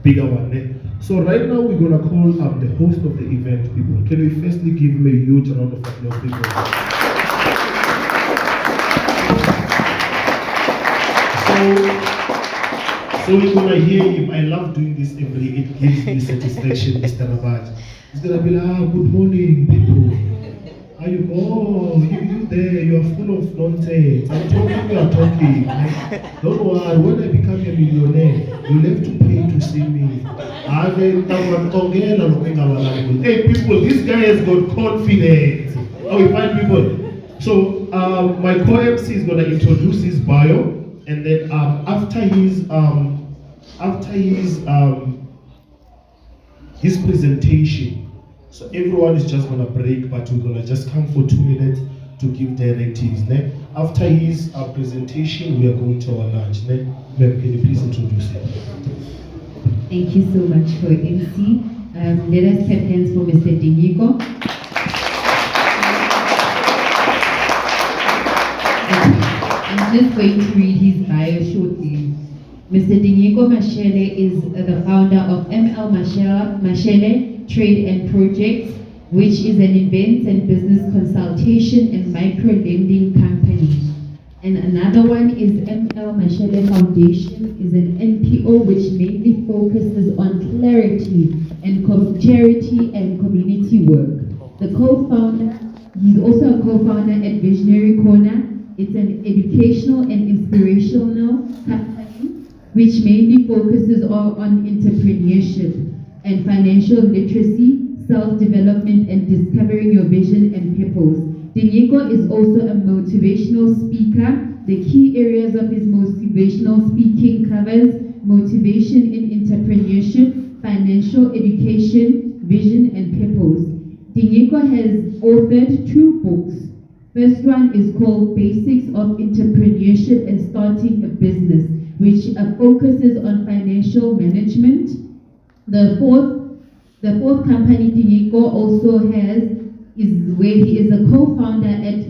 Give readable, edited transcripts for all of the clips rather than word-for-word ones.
bigger one. Eh? So right now we're gonna call the host of the event, people. Can we firstly give him a huge round of applause, people? So we're gonna hear him. I love doing this every. It gives me satisfaction, Mr. Rabat. He's gonna be like, good morning, people. Are you? Oh, you there? You are full of nonsense. I'm talking. You are talking. Don't worry. When I become a millionaire, you'll have to pay to see me. Hey, people, this guy has got confidence. How we find people? So my co-MC is gonna introduce his bio. And then after his presentation, so everyone is just gonna break, but we're gonna just come for 2 minutes to give directives. Ne? After his presentation, we are going to our lunch. Ne? Ma'am, can you please introduce it? Thank you so much for MC. Let us clap hands for Mr. Tinyiko. I'm just going to read his bio shortly. Mr. Tinyiko Mashele is the founder of ML Mashele Trade and Projects, which is an events and business consultation and micro-lending company. And another one is ML Mashele Foundation, is an NPO which mainly focuses on clarity and charity and community work. The co-founder, he's also a co-founder at Visionary Corner. It's an educational and inspirational company which mainly focuses on entrepreneurship and financial literacy, self-development, and discovering your vision and purpose. Tinyiko is also a motivational speaker. The key areas of his motivational speaking covers motivation in entrepreneurship, financial education, vision, and purpose. Tinyiko has authored 2 books. First one is called Basics of Entrepreneurship and Starting a Business, which focuses on financial management. The fourth company Tinyiko also has is where he is a co-founder at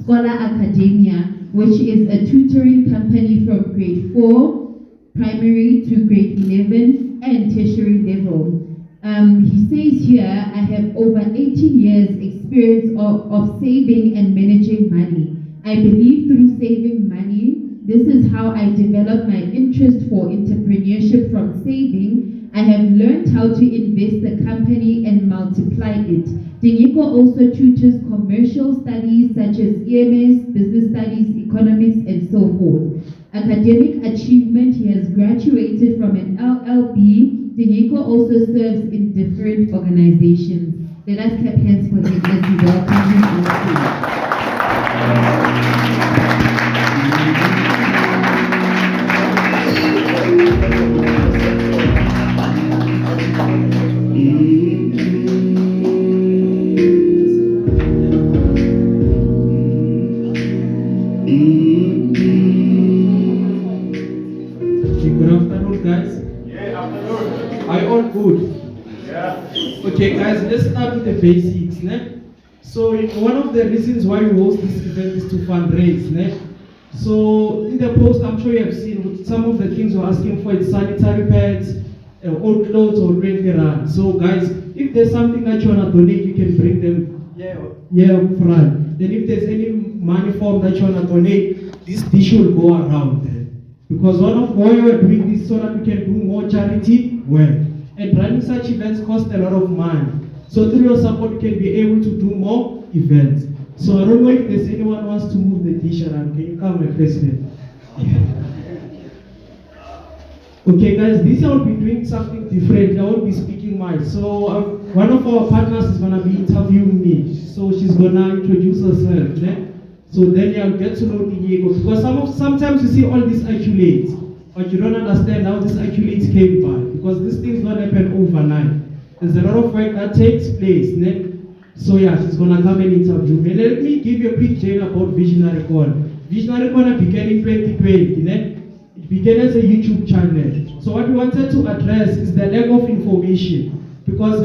Scholar Academia, which is a tutoring company from grade 4, primary to grade 11 and tertiary level. He says here, I have over 18 years experience of saving and managing money. I believe through saving money, this is how I developed my interest for entrepreneurship from saving. I have learned how to invest the company and multiply it. Tinyiko also tutors commercial studies such as EMS, business studies, economics, and so forth. Academic achievement, he has graduated from an LLB. Tinyiko also serves in different organizations. Let us clap hands for him as we welcome him on stage. Good afternoon, guys. Yeah, afternoon. Are you all good? Yeah. Okay, guys, let's start with the basics. Ne? So, one of the reasons why we host this event is to fundraise. Ne? So, in the post, I'm sure you have seen some of the things we're asking for is sanitary pads, old clothes, or 20 rand. So, guys, if there's something that you want to donate, you can bring them here up front. Then, if there's any money form that you want to donate, this dish will go around there. Because one of why we're doing this so that we can do more charity work. And running such events cost a lot of money. So through your support, you can be able to do more events. So I don't know if there's anyone who wants to move the dish around. Can you come, my president? Okay, guys, this I will be doing something different. I won't be speaking much. So one of our partners is going to be interviewing me. So she's going to introduce herself. Ne? So then you'll get to know Tinyiko. Because sometimes you see all these accolades, but you don't understand how these accolades came by. Because these things don't happen overnight. There's a lot of work that takes place. Ne? So yeah, she's going to come and interview me. Let me give you a quick tale about Visionary Corner. Visionary Corner began in 2020. Ne? It began as a YouTube channel. So what we wanted to address is the lack of information. Because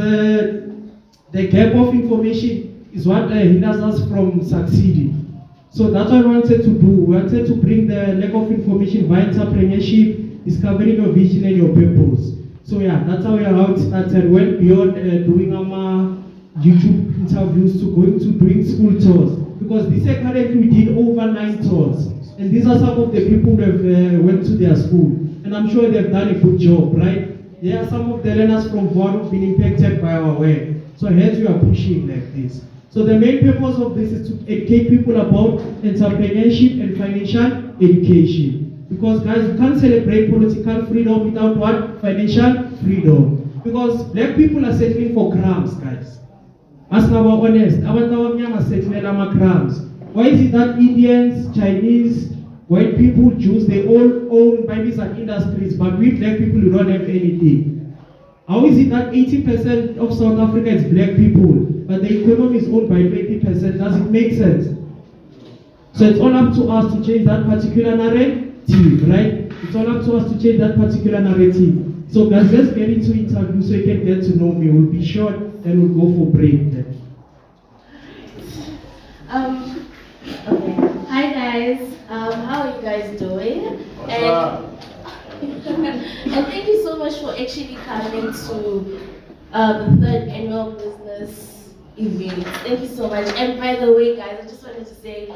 the gap of information is what hinders us from succeeding. So that's what we wanted to do. We wanted to bring the lack of information via entrepreneurship, discovering your vision and your purpose. So yeah, that's how it started. Went beyond doing YouTube interviews to going to doing school tours. Because this year currently we did over 9 tours. And these are some of the people who have went to their school. And I'm sure they've done a good job, right? There are some of the learners from Vaughan who've been impacted by our work. So hence we are pushing like this. So the main purpose of this is to educate people about entrepreneurship and financial education. Because guys, you can't celebrate political freedom without what? Financial freedom. Because black people are settling for crumbs, guys. As now we're honest, abantu are settling for crumbs. Why is it that Indians, Chinese, white people, Jews, they all own businesses and industries, but we black people, we don't have anything? How is it that 80% of South Africa is black people, but the economy is owned by 20%? Does it make sense? So it's all up to us to change that particular narrative, right? It's all up to us to change that particular narrative. So guys, let's get into interview so you can get to know me. We'll be short, then we'll go for break then. Okay. Hi guys. How are you guys doing? And thank you so much for actually coming to the 3rd annual business event. Thank you so much. And by the way, guys, I just wanted to say,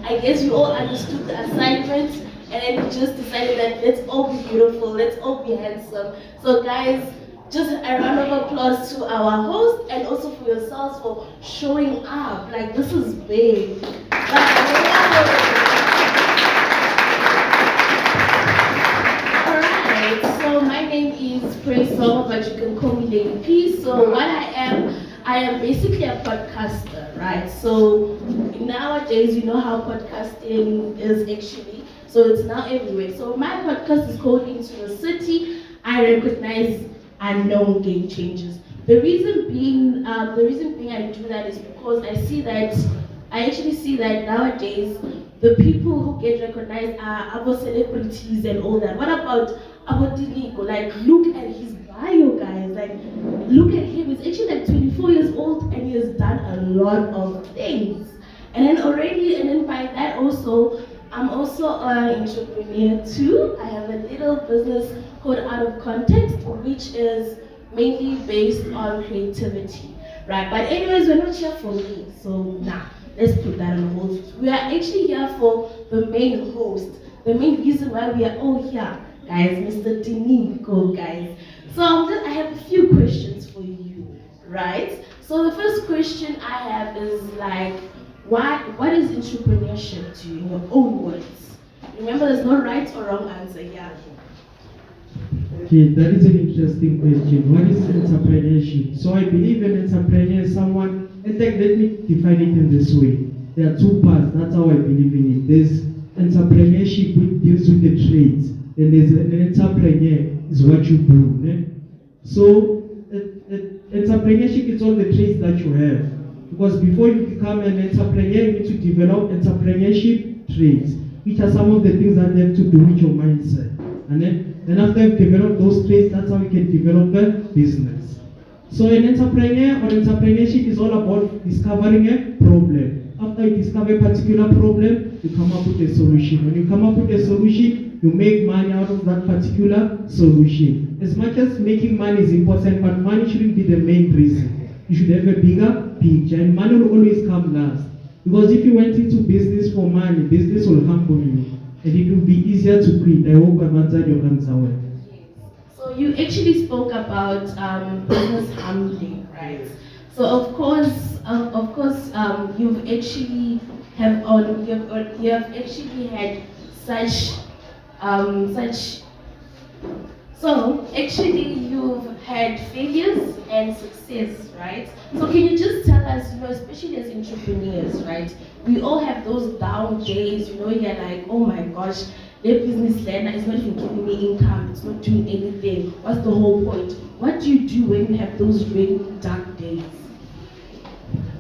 I guess you all understood the assignment, and then we just decided that let's all be beautiful, let's all be handsome. So guys, just a round of applause to our host and also for yourselves for showing up. Like, this is big. Alright, so my name is Praise Song, but you can call me Lady P. So what I am basically a podcaster, right? So nowadays, you know how podcasting is actually. So it's now everywhere. So my podcast is called Into the City. I recognize unknown game changers. The reason being I do that is because I actually see that nowadays the people who get recognized are our celebrities and all that. What about Tinyiko? Like, look at his bio, guys. Like, look at him. He's actually like 24 years old and he has done a lot of things. And then by that also, I'm also an entrepreneur too. I have a little business called Out of Context, which is mainly based on creativity, right? But anyways, we're not here for me, so let's put that on hold. We are actually here for the main host, the main reason why we are all here, guys, Mr. Tinyiko, guys. So I have a few questions for you, right? So the first question I have is like, what is entrepreneurship to you in your own words? Remember, there's no right or wrong answer here. Okay, that is an interesting question. What is entrepreneurship? So I believe an entrepreneur is someone, in fact, let me define it in this way. There are 2 parts, that's how I believe in it. There's entrepreneurship which deals with the trades, and there's an entrepreneur is what you do. Eh? So entrepreneurship is all the traits that you have. Because before you become an entrepreneur, you need to develop entrepreneurship traits, which are some of the things that have to do with your mindset. And then after you've developed those traits, that's how you can develop a business. So an entrepreneur or entrepreneurship is all about discovering a problem. After you discover a particular problem, you come up with a solution. When you come up with a solution, you make money out of that particular solution. As much as making money is important, but money shouldn't be the main reason. You should have a bigger picture, and money will always come last. Because if you went into business for money, business will humble you, and it will be easier to quit. I hope I've answered your answer well. So you actually spoke about business humbling, right? So of course, you've actually actually had such. So actually, you've had failures and success, right? So can you just tell us, especially as entrepreneurs, right? We all have those down days, you're like, oh my gosh, their business learner is not even giving me income, it's not doing anything. What's the whole point? What do you do when you have those really dark days?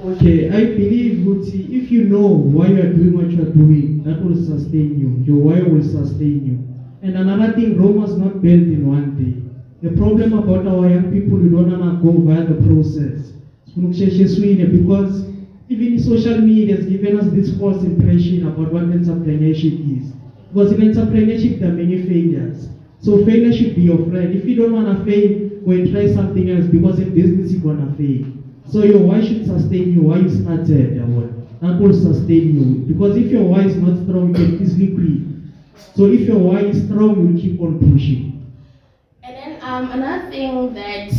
Okay, I believe, Guti, if you know why you are doing what you are doing, that will sustain you. Your why will sustain you. And another thing, Rome was not built in one day. The problem about our young people, we don't want to go via the process. Because even social media has given us this false impression about what entrepreneurship is. Because in entrepreneurship, there are many failures. So failure should be your friend. If you don't want to fail, go and try something else, because in business you're going to fail. So your why should sustain you, why you started, that will sustain you. Because if your why is not strong, you can easily quit. So if your why is strong, you keep on pushing. And then another thing that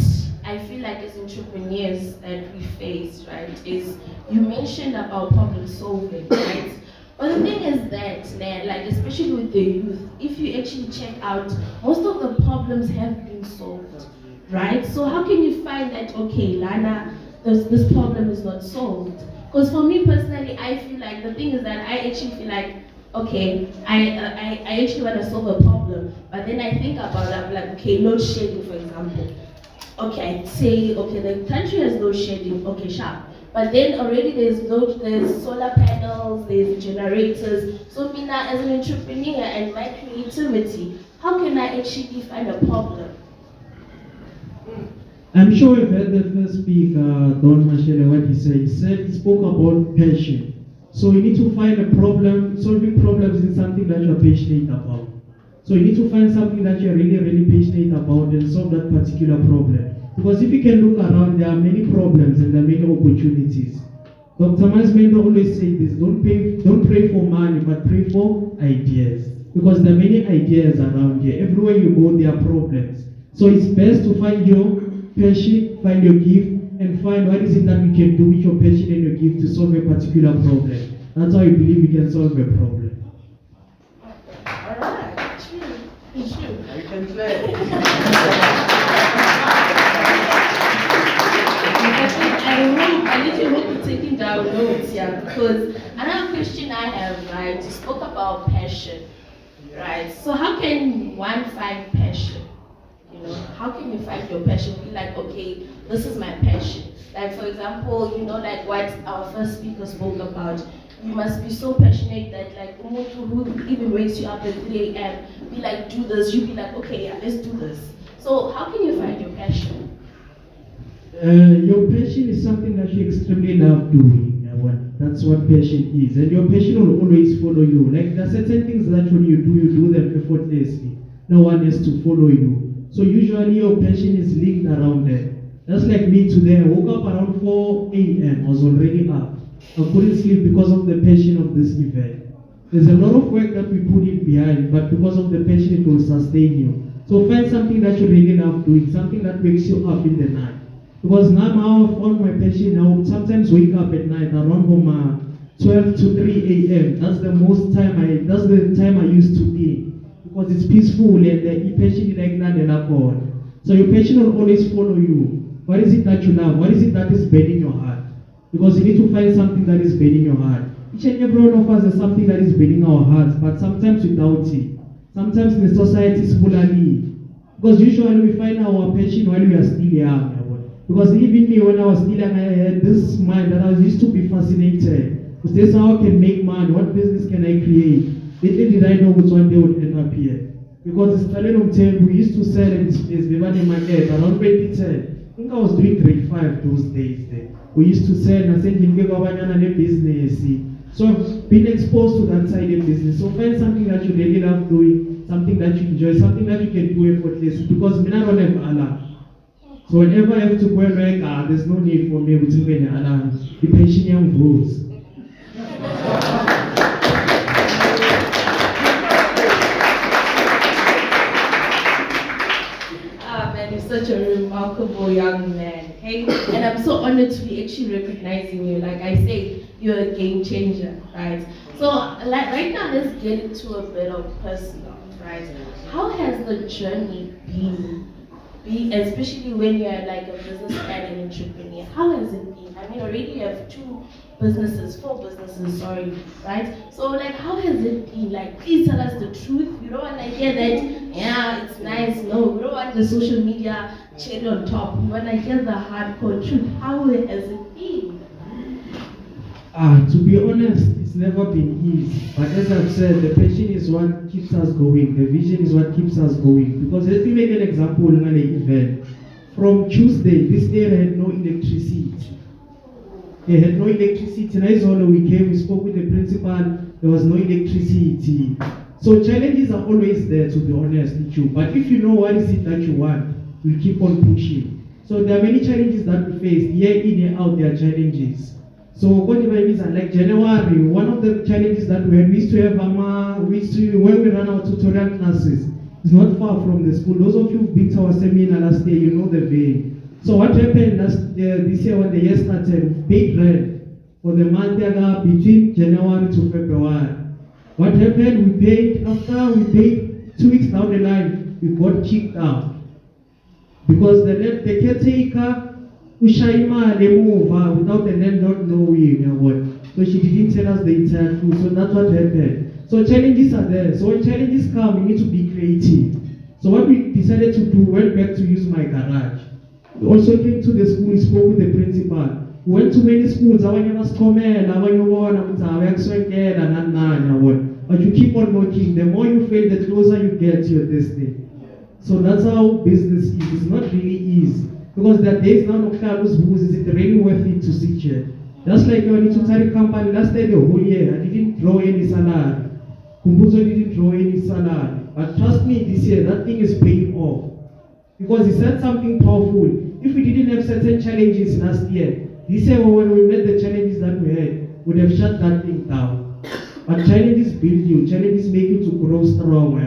I feel like as entrepreneurs that we face, right, is you mentioned about problem solving, right? But the thing is that, like especially with the youth, if you actually check out, most of the problems have been solved, right? So how can you find that, okay, Lana, this problem is not solved? Because for me personally, I feel like the thing is that I actually feel like, okay, I actually want to solve a problem, but then I think about it, I'm like, okay, load shedding, for example. Okay, say, okay, the country has load shedding, okay, sharp. But then already there's solar panels, there's generators. So me now as an entrepreneur and my creativity, how can I actually find a problem? I'm sure you've heard the first speaker, Don Mashele, what he said. He spoke about passion. So you need to find a problem, solving problems is something that you're passionate about. So you need to find something that you're really, really passionate about and solve that particular problem. Because if you can look around, there are many problems and there are many opportunities. Dr. Miles Mendo always say this, don't pray for money, but pray for ideas. Because there are many ideas around here. Everywhere you go, there are problems. So it's best to find your passion, find your gift, and find what is it that you can do with your passion and your gift to solve a particular problem. That's how you believe you can solve a problem. Alright, true. I can play. I literally hope you're taking down notes, yeah, because another question I have, right, you spoke about passion, right? So how can one find passion? You know, how can you find your passion? Be like, okay, this is my passion. Like for example, you know, like what our first speaker spoke about. You must be so passionate that like who even wakes you up at 3 a.m. be like, do this. You be like, okay, yeah, let's do this. So how can you find your passion? Your passion is something that you extremely love doing. That's what passion is. And your passion will always follow you. Like there are certain things that when you do them effortlessly. No one has to follow you. So usually your passion is linked around there. That's like me today. I woke up around 4 a.m. I was already up. I couldn't sleep because of the passion of this event. There's a lot of work that we put in behind, but because of the passion, it will sustain you. So find something that you really love doing, something that wakes you up in the night. Because now I've found my passion. I sometimes wake up at night around 12 to 3 a.m. That's the time I used to be. Because it's peaceful and the passion is like that. So your passion will always follow you. What is it that you love? What is it that is burning your heart? Because you need to find something that is burning your heart. Each and every one of us has something that is burning our hearts, but sometimes we doubt it. Sometimes in the society it's bullying. Because usually we find our passion while we are still young. Because even me, when I was still young, I had this mind that I used to be fascinated. Because this is how I can make money. What business can I create? Little did I know which one day would end up here. Because it's we used to sell in this place, we were in my head around 2010. I think I was doing grade 5 those days. We used to sell and I said, business. So I've been exposed to that side of business. So find something that you really love doing, something that you enjoy, something that you can do effortlessly. Because I don't have alarm. So whenever I have to go and work, there's no need for me to do any alarm. The pension young rules. Man, you're such a remarkable young man. Hey, and I'm so honored to be actually recognizing you. Like I say, you're a game changer, right? So, like right now, let's get into a bit of personal, right? How has the journey been, especially when you're like a businessman and entrepreneur? How has it been? I mean, already you have 4 businesses, sorry, right? So, like, how has it been? Like, please tell us the truth. We don't want to hear that, yeah, it's nice. No, we don't want the social media cherry on top. We want to hear the hardcore truth. How has it been? To be honest, it's never been easy. But as I've said, the passion is what keeps us going. The vision is what keeps us going. Because let me make an example in an event. From Tuesday, this area had no electricity. They had no electricity. Nice all we came, we spoke with the principal, there was no electricity. So challenges are always there, to be honest with you. But if you know what is it that you want, you'll keep on pushing. So there are many challenges that we face. Year in, year out, there are challenges. So what do I mean? Like January, one of the challenges that we had, we used to have when we run our tutorial classes, it's not far from the school. Those of you who've been to our seminar last year, you know the way. So what happened this year when the year started, paid rent for the month between January to February. What happened? After we paid 2 weeks down the line, we got kicked out. Because the caretaker Ushaima Lemuva without the landlord knowing what. So she didn't tell us the entire truth. So that's what happened. So challenges are there. So when challenges come, we need to be creative. So what we decided to do, went back to use my garage. We also came to the school, we spoke with the principal. We went to many schools, but you keep on knocking. The more you fail, the closer you get to your destiny. So that's how business is. It's not really easy. Because there are days now of Carlos Booze, is it really worth it to sit here? Just like when you took a company last year, the whole year, I didn't draw any salary. Kumbuzo didn't draw any salary. But trust me, this year, that thing is paying off. Because he said something powerful. If we didn't have certain challenges last year, this year when we met the challenges that we had, we would have shut that thing down. But challenges build you, challenges make you to grow strong,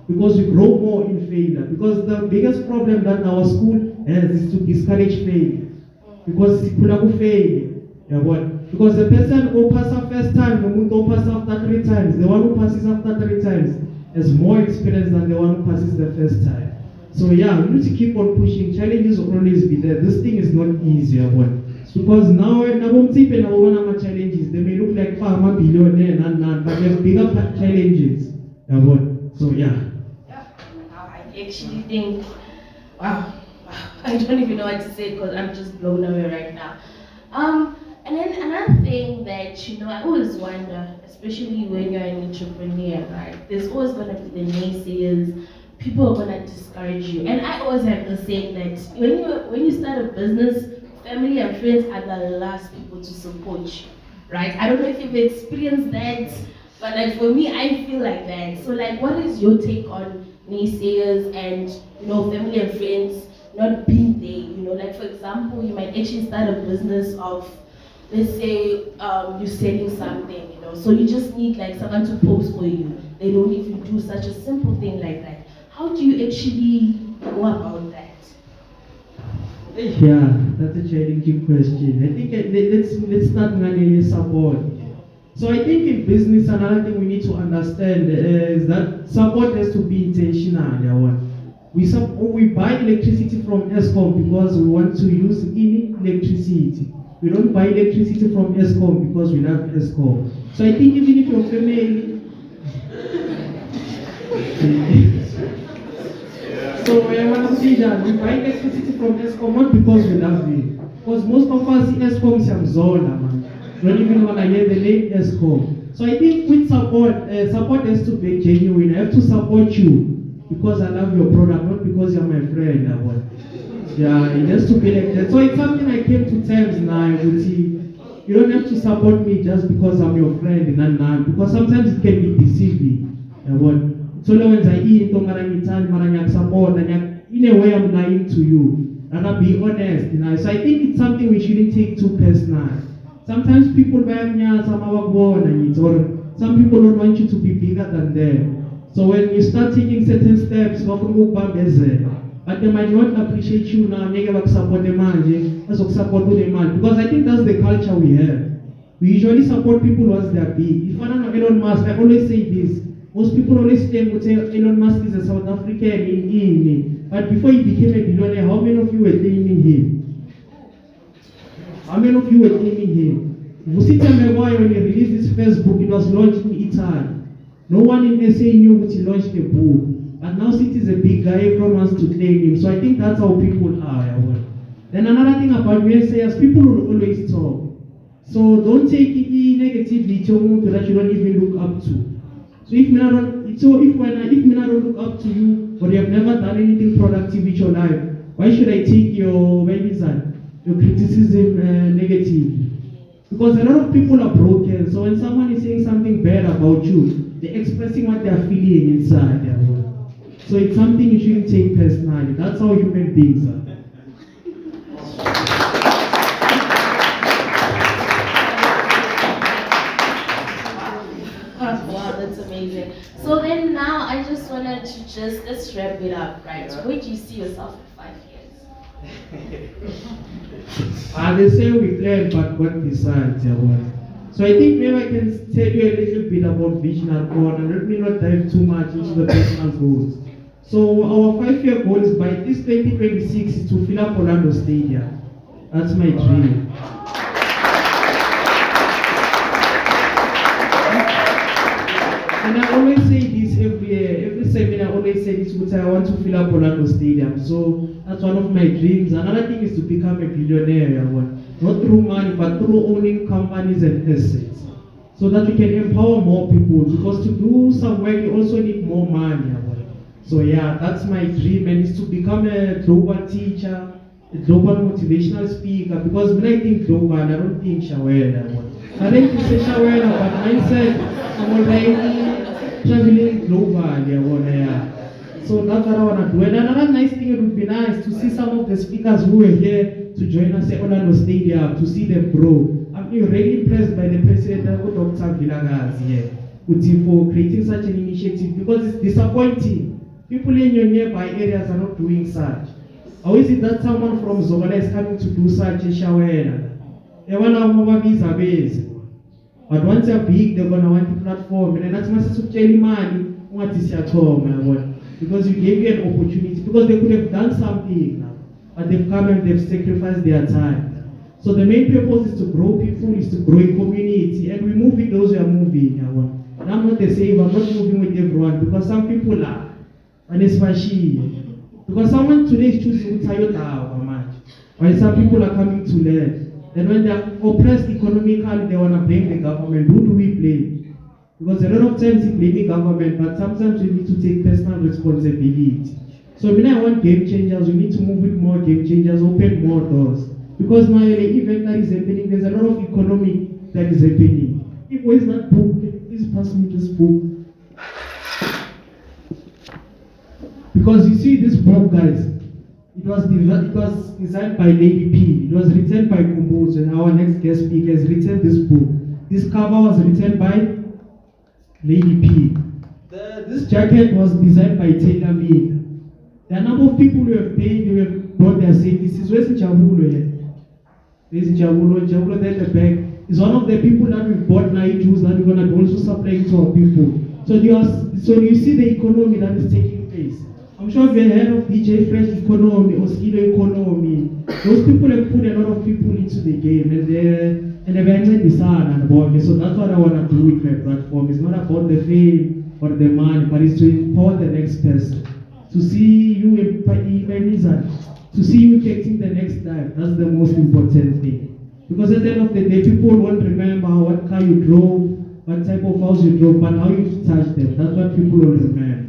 because we grow more in failure. Because the biggest problem that our school has is to discourage failure. Because people fail. Because the person who passes first time, the one who passes after 3 times, the one who passes after 3 times has more experience than the one who passes the first time. So yeah, we need to keep on pushing. Challenges will always be there. This thing is not easy, because now challenges, they may look like farmer billionaire but there's bigger challenges. So yeah. I actually think, wow, I don't even know what to say because I'm just blown away right now. And then another thing that, I always wonder, especially when you're an entrepreneur, right? There's always going to be the naysayers. People are going to discourage you. And I always have the saying that when you start a business, family and friends are the last people to support you, right? I don't know if you've experienced that, but like for me, I feel like that. So like, what is your take on naysayers and, family and friends not being there? Like for example, you might actually start a business of, let's say, you're selling something, so you just need like someone to post for you. They don't even do such a simple thing like that. How do you actually go about that? Yeah, that's a challenging question. I think let's start with support. So I think in business, another thing we need to understand is that support has to be intentional. We buy electricity from Eskom because we want to use electricity. We don't buy electricity from Eskom because we love Eskom. So I think even if your family so we buy electricity from Eskom not because we love it. Because most of us in Eskom Samzola, man. Don't even want to hear the name Eskom. So I think with support has to be genuine. I have to support you because I love your product, not because you're my friend. Yeah, it has to be like that. So it's something I came to terms now with you. You don't have to support me just because I'm your friend, because sometimes it can be deceiving. So when I eat support, in a way I'm lying to you. And I'll be honest. So I think it's something we shouldn't take too personal. Sometimes people buy or some people don't want you to be bigger than them. So when you start taking certain steps, but they might not appreciate you now, support them, because I think that's the culture we have. We usually support people once they are big. If I don't know Elon Musk, I always say this. Most people always claim that Elon Musk is a South African but before he became a billionaire, how many of you were claiming him? How many of you were claiming him? When he released his first book, it was launched in Italy. No one in SA knew that he launched a book. But now since he's a big guy, everyone wants to claim him. So I think that's how people are. Then another thing about me is people will always talk. So don't take any negativity that you don't even look up to. So if I don't look up to you, or you have never done anything productive with your life, why should I take your criticism negatively? Because a lot of people are broken, so when someone is saying something bad about you, they're expressing what they're feeling inside their world. So it's something you shouldn't take personally. That's how human beings are. Wow, that's amazing. So then now I just wanted to let's wrap it up, right? Where do you see yourself in 5 years? They say we plan, but God decides. So I think maybe I can tell you a little bit about visionary goal, and let me not dive too much into the personal goals. So our 5-year goal is by this 2026 is to fill up Orlando Stadium. That's my dream. And I always say this every year, every seminar I always say this, which I want to fill up Orlando Stadium. So that's one of my dreams. Another thing is to become a billionaire. Not through money, but through owning companies and assets. So that we can empower more people. Because to do some work, you also need more money. So yeah, that's my dream, and it's to become a global teacher, a global motivational speaker. Because when I think global, I don't think Shawela. I think it's a Shawela, but mindset, I'm already traveling global. Yeah. So that's what I want to do. And another nice thing, it would be nice to see some of the speakers who were here to join us at Orlando Stadium, to see them grow. I'm really impressed by the president, Dr. Vilagazi, here, for creating such an initiative, because it's disappointing. People in your nearby areas are not doing such. Or is it that someone from Zogala is coming to do such a shawera? They want to have visa base. But once they're big, they're going to want a platform. And that's my sister Jelly money. What is your home? Because you gave you an opportunity. Because they could have done something now. But they've come and they've sacrificed their time. So the main purpose is to grow people, is to grow a community. And we move with those who are moving. And I'm not the same, I'm not moving with everyone. Because some people are. And it's because someone today is choosing Toyota, while some people are coming to learn. And when they are oppressed economically, they want to blame the government. Who do we blame? Because a lot of times we blame the government, but sometimes we need to take personal responsibility. So when I want game changers, we need to move with more game changers, open more doors. Because now the event that is happening, there's a lot of economic that is happening. Where is that book? Please pass me this book. Because you see this book, guys, it was designed by Lady P. It was written by Kumbos, and our next guest speaker has written this book. This cover was written by Lady P. This jacket was designed by Taylor Made. There are a number of people who have paid, who have brought their services. Where's Jabulo here? There's Jabulo. Jabulo there at the back is one of the people that we've bought night juice that we're going to also supply to our people. So you see the economy that is taking place. I'm sure you've heard of DJ Fresh economy or Skido economy. Those people have put a lot of people into the game, and they've entered the sun and about me. So that's what I want to do with my platform. It's not about the fame or the money, but it's to empower the next person. To see you to see you taking the next step. That's the most important thing. Because at the end of the day, people won't remember what car you drove, what type of house you drove, but how you touched them. That's what people will remember.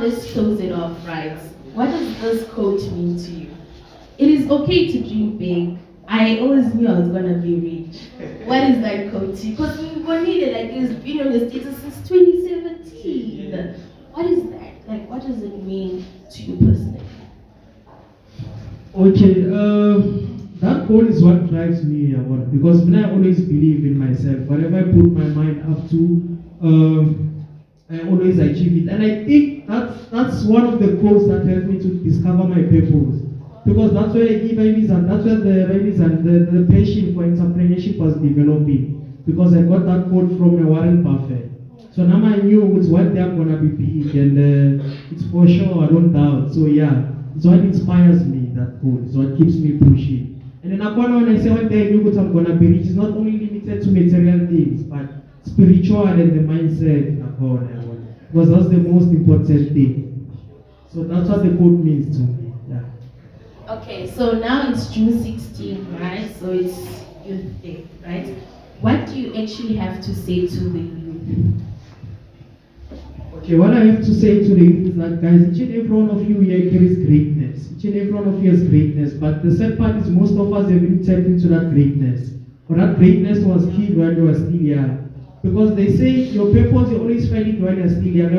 Let's close it off, right? What does this quote mean to you? It is okay to dream big. I always knew I was gonna be rich. What is that quote to you? Because we need it, like it's been on the status since 2017. What is that? Like, what does it mean to you personally? Okay, that goal is what drives me because when I always believe in myself, whatever I put my mind up to, I always achieve it. And I think that's one of the quotes that helped me to discover my purpose. Because that's where the passion for entrepreneurship was developing. Because I got that quote from Warren Buffett. So now I knew it's one day I'm gonna be big, and it's for sure, I don't doubt. So yeah, it's what inspires me, that quote. It's what keeps me pushing. And then when I say one day I knew what I'm gonna be rich, it's not only limited to material things, but spiritual and the mindset. Because that's the most important thing. So that's what the quote means to me. Yeah. Okay, so now it's June 16, right? So it's Youth Day, right? What do you actually have to say to the youth? Okay, Okay, what I have to say to the youth is that, guys, each and every one of you here carries greatness. Each and every one of you has greatness, but the sad part is most of us have been tapped into that greatness. But that greatness was hid when you were still young. Because they say your purpose, you always find it when you're still young.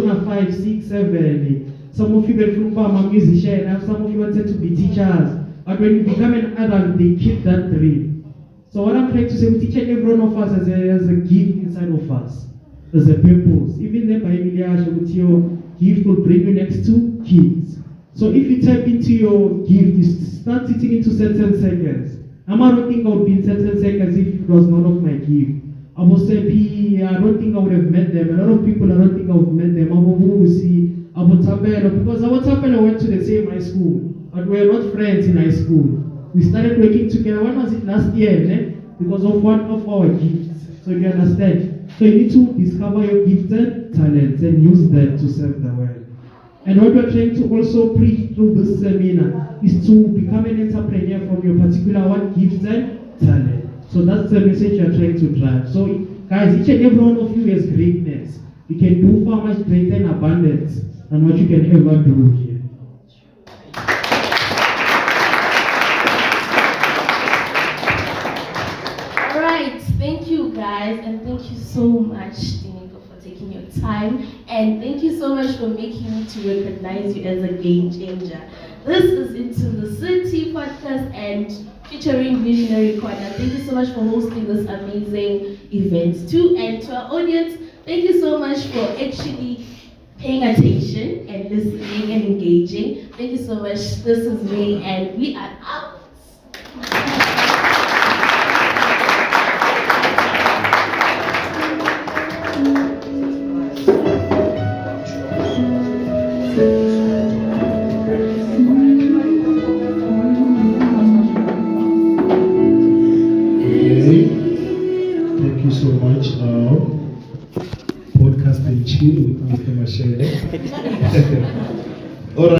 Like 5, 6, 7. Some of you were from a musician, and some of you wanted to be teachers. But when you become an adult, they keep that dream. So what I'm trying to say, each and every one of us has a gift inside of us. There's a purpose. Even the Bible, your gift will bring you next to kids. So if you tap into your gift, you start sitting into certain seconds. I don't think I would be in certain seconds if it was none of my gift. I would say, I don't think I would have met them. A lot of people, I don't think I would have met them. I would see, because I went to the same high school, but we were not friends in high school. We started working together. When was it? Last year, because of one of our gifts. So you understand? So you need to discover your gifts and talents and use them to serve the world. And what we're trying to also preach through this seminar is to become an entrepreneur from your particular one gifts and talent. So that's the message you're trying to drive. So guys, each and every one of you has greatness. You can do far much greater and abundance than what you can ever do here. Thank you guys, and thank you so much, Tinyiko, for taking your time, and thank you so much for making me to recognize you as a game changer. This is Into the City podcast and featuring Visionary Corner. Thank you so much for hosting this amazing event too, and to our audience, thank you so much for actually paying attention and listening and engaging. Thank you so much. This is me, and we are out. Thank you so much. Podcast and chill with Mr. Mashele. All right.